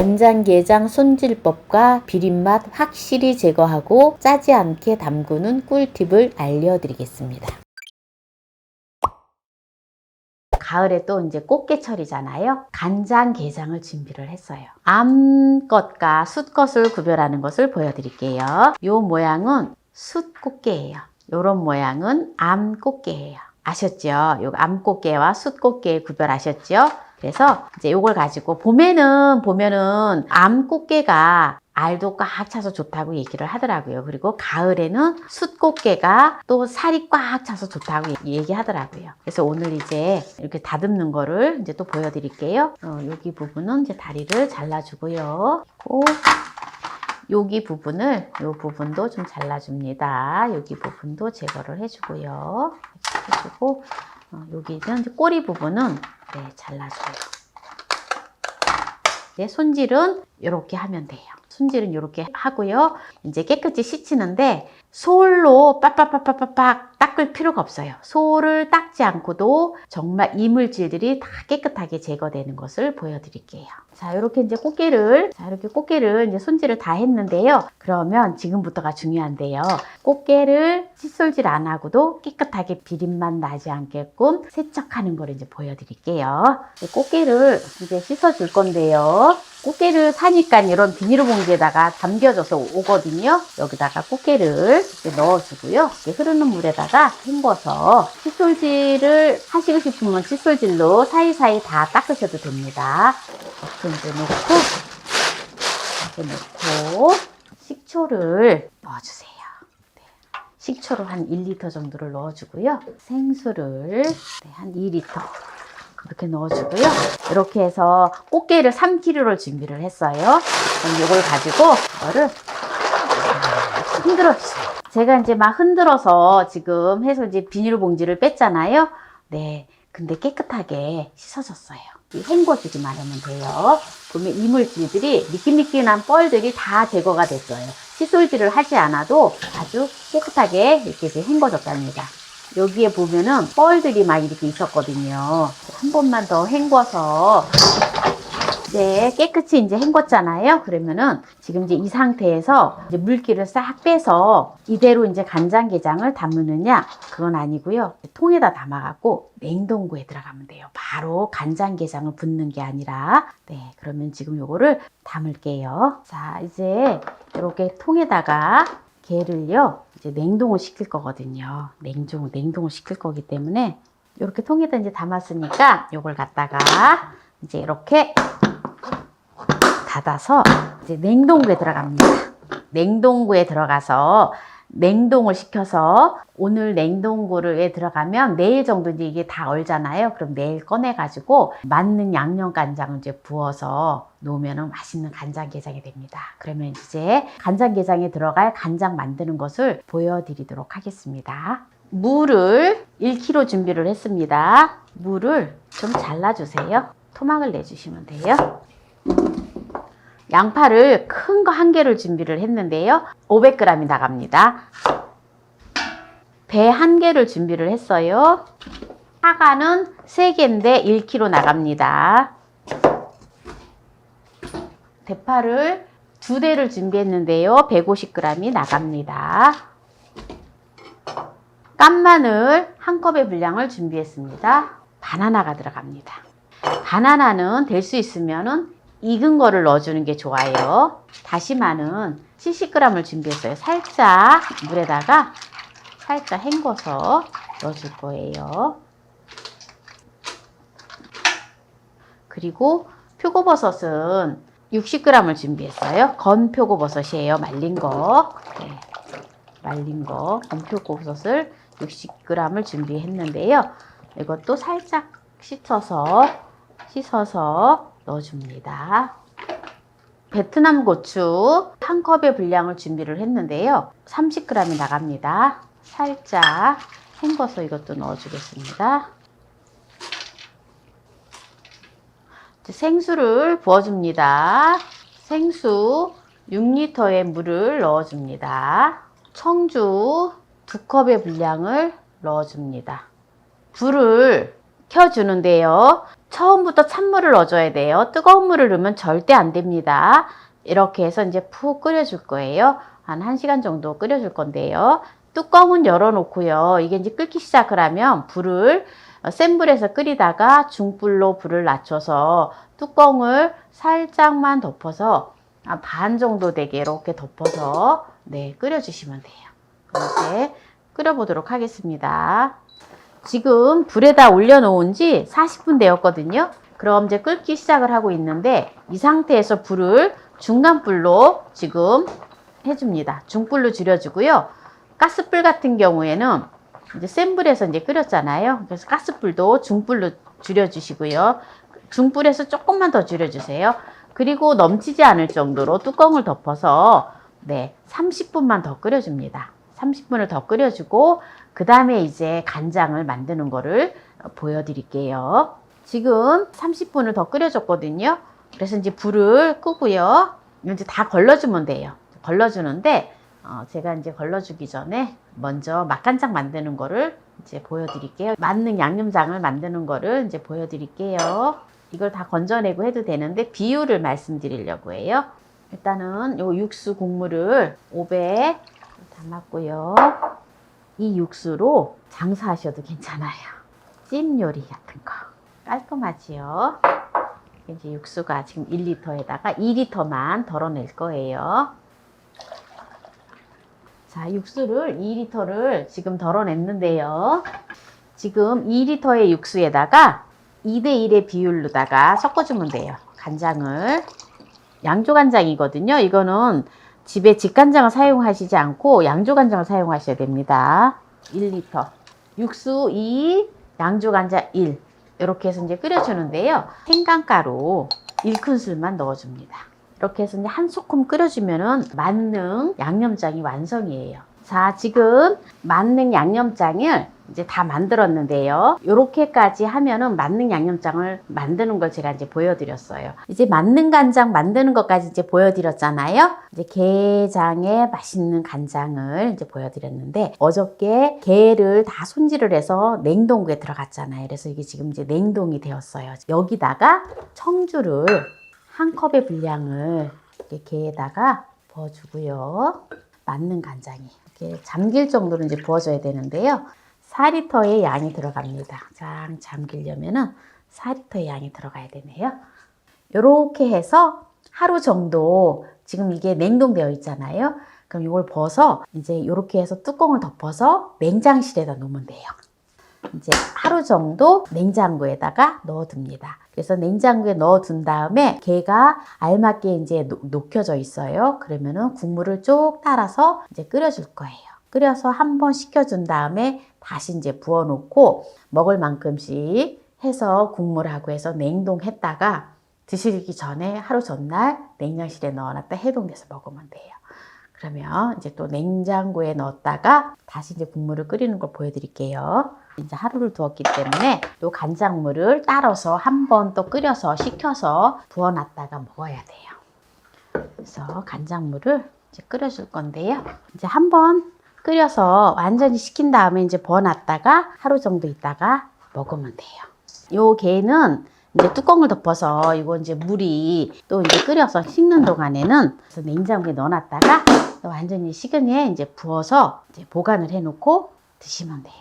간장게장 손질법과 비린맛 확실히 제거하고 짜지 않게 담그는 꿀팁을 알려드리겠습니다. 가을에 또 이제 꽃게철이잖아요. 간장게장을 준비를 했어요. 암것과 숫것을 구별하는 것을 보여드릴게요. 이 모양은 숫꽃게예요. 이런 모양은 암꽃게예요. 아셨죠? 요 암꽃게와 숫꽃게 구별하셨죠? 그래서 이제 이걸 가지고 봄에는 보면은 암꽃게가 알도 꽉 차서 좋다고 얘기를 하더라고요. 그리고 가을에는 숫꽃게가 또 살이 꽉 차서 좋다고 얘기하더라고요. 그래서 오늘 이제 이렇게 다듬는 거를 이제 또 보여드릴게요. 여기 부분은 이제 다리를 잘라주고요. 여기 부분을, 이 부분도 좀 잘라줍니다. 여기 부분도 제거를 해주고요. 이렇게 해주고, 여기는 이제 꼬리 부분은 잘라줘요. 이제 손질은 이렇게 하면 돼요. 손질은 이렇게 하고요. 이제 깨끗이 씻히는데 솔로 빡빡빡빡빡 닦을 필요가 없어요. 솔을 닦지 않고도 정말 이물질들이 다 깨끗하게 제거되는 것을 보여드릴게요. 자, 이렇게 이제 꽃게를 이제 손질을 다 했는데요. 그러면 지금부터가 중요한데요. 꽃게를 칫솔질 안 하고도 깨끗하게 비린맛 나지 않게끔 세척하는 걸 이제 보여드릴게요. 꽃게를 이제 씻어줄 건데요. 꽃게를 사니까 이런 비닐봉지에다가 담겨져서 오거든요. 여기다가 꽃게를 이렇게 넣어주고요. 이렇게 흐르는 물에다가 헹궈서 칫솔질을 하시고 싶으면 칫솔질로 사이사이 다 닦으셔도 됩니다. 이렇게 이제 넣고 식초를 넣어주세요. 식초를 한 1리터 정도를 넣어주고요. 생수를 한 2리터 이렇게 넣어주고요. 이렇게 해서 꽃게를 3kg를 준비를 했어요. 그럼 이걸 가지고 이거를 흔들어주세요. 제가 이제 막 흔들어서 지금 해서 이제 비닐봉지를 뺐잖아요. 네, 근데 깨끗하게 씻어졌어요. 헹궈주기만 하면 돼요. 그러면 이물질들이 미끈미끈한 뻘들이 다 제거가 됐어요. 칫솔질을 하지 않아도 아주 깨끗하게 이렇게 헹궈졌답니다. 여기에 보면은 뻘들이 막 이렇게 있었거든요. 한 번만 더 헹궈서 이제 깨끗이 이제 헹궜잖아요. 그러면은 지금 이제 이 상태에서 이제 물기를 싹 빼서 이대로 이제 간장게장을 담느냐? 그건 아니고요. 통에다 담아갖고 냉동고에 들어가면 돼요. 바로 간장게장을 붓는 게 아니라. 네, 그러면 지금 요거를 담을게요. 자, 이제 이렇게 통에다가 게를요. 이제 냉동을 시킬 거거든요. 냉동을 시킬 거기 때문에 이렇게 통에다 이제 담았으니까 요걸 갖다가 이제 이렇게 닫아서 이제 냉동고에 들어갑니다. 냉동고에 들어가서 냉동을 시켜서 오늘 냉동고에 들어가면 내일 정도 이제 이게 다 얼잖아요. 그럼 내일 꺼내 가지고 맞는 양념 간장을 이제 부어서 놓으면 맛있는 간장게장이 됩니다. 그러면 이제 간장게장에 들어갈 간장 만드는 것을 보여드리도록 하겠습니다. 물을 1kg 준비를 했습니다. 물을 좀 잘라주세요. 토막을 내주시면 돼요. 양파를 큰 거 1개를 준비를 했는데요. 500g이 나갑니다. 배 1개를 준비를 했어요. 사과는 3개인데 1kg 나갑니다. 대파를 2대를 준비했는데요. 150g이 나갑니다. 깐마늘 1컵의 분량을 준비했습니다. 바나나가 들어갑니다. 바나나는 될 수 있으면은 익은 거를 넣어주는 게 좋아요. 다시마는 70g을 준비했어요. 살짝 물에다가 살짝 헹궈서 넣어줄 거예요. 그리고 표고버섯은 60g을 준비했어요. 건 표고버섯이에요. 말린 거. 네. 말린 거. 건 표고버섯을 60g을 준비했는데요. 이것도 살짝 씻어서 넣어줍니다. 베트남 고추 1컵의 분량을 준비를 했는데요. 30g이 나갑니다. 살짝 헹궈서 이것도 넣어주겠습니다. 생수를 부어줍니다. 생수 6리터의 물을 넣어줍니다. 청주 2컵의 분량을 넣어줍니다. 불을 켜주는데요. 처음부터 찬물을 넣어줘야 돼요. 뜨거운 물을 넣으면 절대 안 됩니다. 이렇게 해서 이제 푹 끓여줄 거예요. 한 1시간 정도 끓여줄 건데요. 뚜껑은 열어놓고요. 이게 이제 끓기 시작을 하면 불을 센 불에서 끓이다가 중불로 불을 낮춰서 뚜껑을 살짝만 덮어서 반 정도 되게 이렇게 덮어서 네, 끓여주시면 돼요. 이제 끓여보도록 하겠습니다. 지금 불에다 올려놓은 지 40분 되었거든요. 그럼 이제 끓기 시작을 하고 있는데 이 상태에서 불을 중간불로 지금 해줍니다. 중불로 줄여주고요. 가스불 같은 경우에는 이제 센 불에서 이제 끓였잖아요. 그래서 가스불도 중불로 줄여주시고요. 중불에서 조금만 더 줄여주세요. 그리고 넘치지 않을 정도로 뚜껑을 덮어서 네, 30분만 더 끓여줍니다. 30분을 더 끓여주고 그 다음에 이제 간장을 만드는 거를 보여드릴게요. 지금 30분을 더 끓여줬거든요. 그래서 이제 불을 끄고요. 이제 다 걸러주면 돼요. 걸러주는데 제가 이제 걸러주기 전에 먼저 맛간장 만드는 거를 이제 보여드릴게요. 만능 양념장을 만드는 거를 이제 보여드릴게요. 이걸 다 건져내고 해도 되는데 비율을 말씀드리려고 해요. 일단은 요 육수 국물을 5배 담았고요. 이 육수로 장사하셔도 괜찮아요. 찜 요리 같은 거 깔끔하지요. 이제 육수가 지금 1리터에다가 2리터만 덜어낼 거예요. 자, 육수를 2리터를 지금 덜어냈는데요. 지금 2리터의 육수에다가 2대1의 비율로다가 섞어주면 돼요. 간장을. 양조간장이거든요. 이거는 집에 직간장을 사용하시지 않고 양조간장을 사용하셔야 됩니다. 1리터. 육수 2, 양조간장 1. 이렇게 해서 이제 끓여주는데요. 생강가루 1큰술만 넣어줍니다. 이렇게 해서 이제 한 소끔 끓여주면은 만능 양념장이 완성이에요. 자, 지금 만능 양념장을 이제 다 만들었는데요. 이렇게까지 하면은 만능 양념장을 만드는 걸 제가 이제 보여드렸어요. 이제 만능 간장 만드는 것까지 이제 보여드렸잖아요. 이제 게장에 맛있는 간장을 이제 보여드렸는데 어저께 게를 다 손질을 해서 냉동고에 들어갔잖아요. 그래서 이게 지금 이제 냉동이 되었어요. 여기다가 청주를 한 컵의 분량을 이렇게 게에다가 부어주고요. 만능 간장이 이렇게 잠길 정도로 이제 부어줘야 되는데요. 4리터의 양이 들어갑니다. 장 잠기려면은 4리터의 양이 들어가야 되네요. 이렇게 해서 하루 정도 지금 이게 냉동되어 있잖아요. 그럼 이걸 벗어 이제 이렇게 해서 뚜껑을 덮어서 냉장실에다 놓으면 돼요. 이제 하루 정도 냉장고에다가 넣어둡니다. 그래서 냉장고에 넣어둔 다음에 게가 알맞게 이제 녹여져 있어요. 그러면은 국물을 쭉 따라서 이제 끓여줄 거예요. 끓여서 한번 식혀준 다음에 다시 이제 부어놓고 먹을 만큼씩 해서 국물하고 해서 냉동했다가 드시기 전에 하루 전날 냉장실에 넣어놨다 해동돼서 먹으면 돼요. 그러면 이제 또 냉장고에 넣었다가 다시 이제 국물을 끓이는 걸 보여드릴게요. 이제 하루를 두었기 때문에 또 간장물을 따라서 한 번 또 끓여서 식혀서 부어놨다가 먹어야 돼요. 그래서 간장물을 이제 끓여줄 건데요. 이제 한번 끓여서 완전히 식힌 다음에 이제 부어놨다가 하루 정도 있다가 먹으면 돼요. 요 게는 이제 뚜껑을 덮어서 이거 이제 물이 또 이제 끓여서 식는 동안에는 그래서 냉장고에 넣어놨다가 완전히 식은 후에 이제 부어서 이제 보관을 해놓고 드시면 돼요.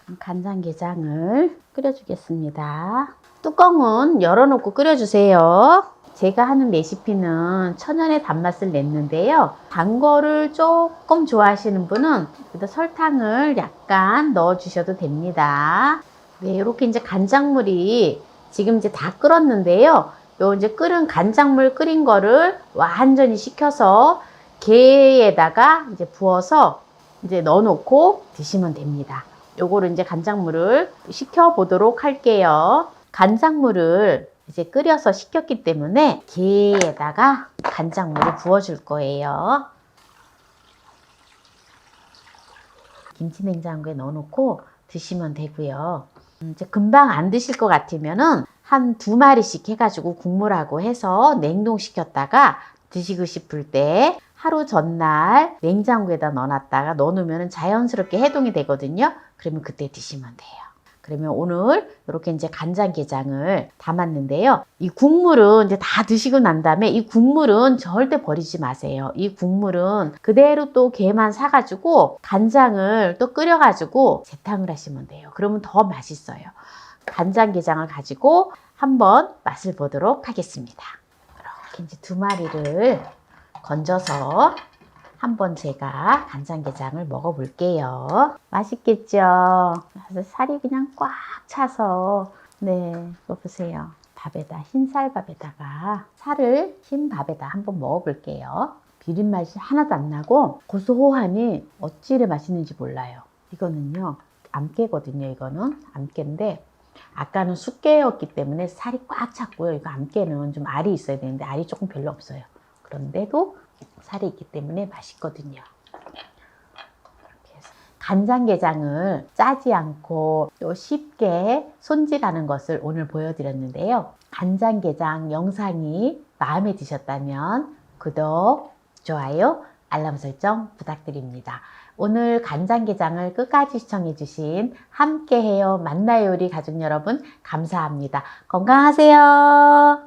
그럼 간장게장을 끓여주겠습니다. 뚜껑은 열어놓고 끓여주세요. 제가 하는 레시피는 천연의 단맛을 냈는데요. 단 거를 조금 좋아하시는 분은 설탕을 약간 넣어주셔도 됩니다. 네, 이렇게 이제 간장물이 지금 이제 다 끓었는데요. 요 이제 끓은 간장물 끓인 거를 완전히 식혀서 게에다가 이제 부어서 이제 넣어놓고 드시면 됩니다. 요거를 이제 간장물을 식혀 보도록 할게요. 간장물을 이제 끓여서 식혔기 때문에 게에다가 간장물을 부어줄 거예요. 김치 냉장고에 넣어놓고 드시면 되고요. 이제 금방 안 드실 것 같으면은 한 2마리씩 해가지고 국물하고 해서 냉동시켰다가 드시고 싶을 때 하루 전날 냉장고에다 넣어놨다가 넣어놓으면 자연스럽게 해동이 되거든요. 그러면 그때 드시면 돼요. 그러면 오늘 이렇게 이제 간장게장을 담았는데요. 이 국물은 이제 다 드시고 난 다음에 이 국물은 절대 버리지 마세요. 이 국물은 그대로 또 게만 사가지고 간장을 또 끓여가지고 재탕을 하시면 돼요. 그러면 더 맛있어요. 간장게장을 가지고 한번 맛을 보도록 하겠습니다. 이렇게 이제 2마리를 건져서 한번 제가 간장게장을 먹어볼게요. 맛있겠죠? 살이 그냥 꽉 차서 네, 이거 보세요. 밥에다 흰쌀밥에다가 살을 흰 밥에다 한번 먹어볼게요. 비린 맛이 하나도 안 나고 고소함이 어찌 이래 맛있는지 몰라요. 이거는요 암깨거든요. 이거는 암깨인데 아까는 쑥깨였기 때문에 살이 꽉 찼고요. 이거 암깨는 좀 알이 있어야 되는데 알이 조금 별로 없어요. 그런데도 살이 있기 때문에 맛있거든요. 이렇게 해서 간장게장을 짜지 않고 또 쉽게 손질하는 것을 오늘 보여드렸는데요. 간장게장 영상이 마음에 드셨다면 구독, 좋아요, 알람 설정 부탁드립니다. 오늘 간장게장을 끝까지 시청해주신 함께해요 만나요 우리 가족 여러분 감사합니다. 건강하세요.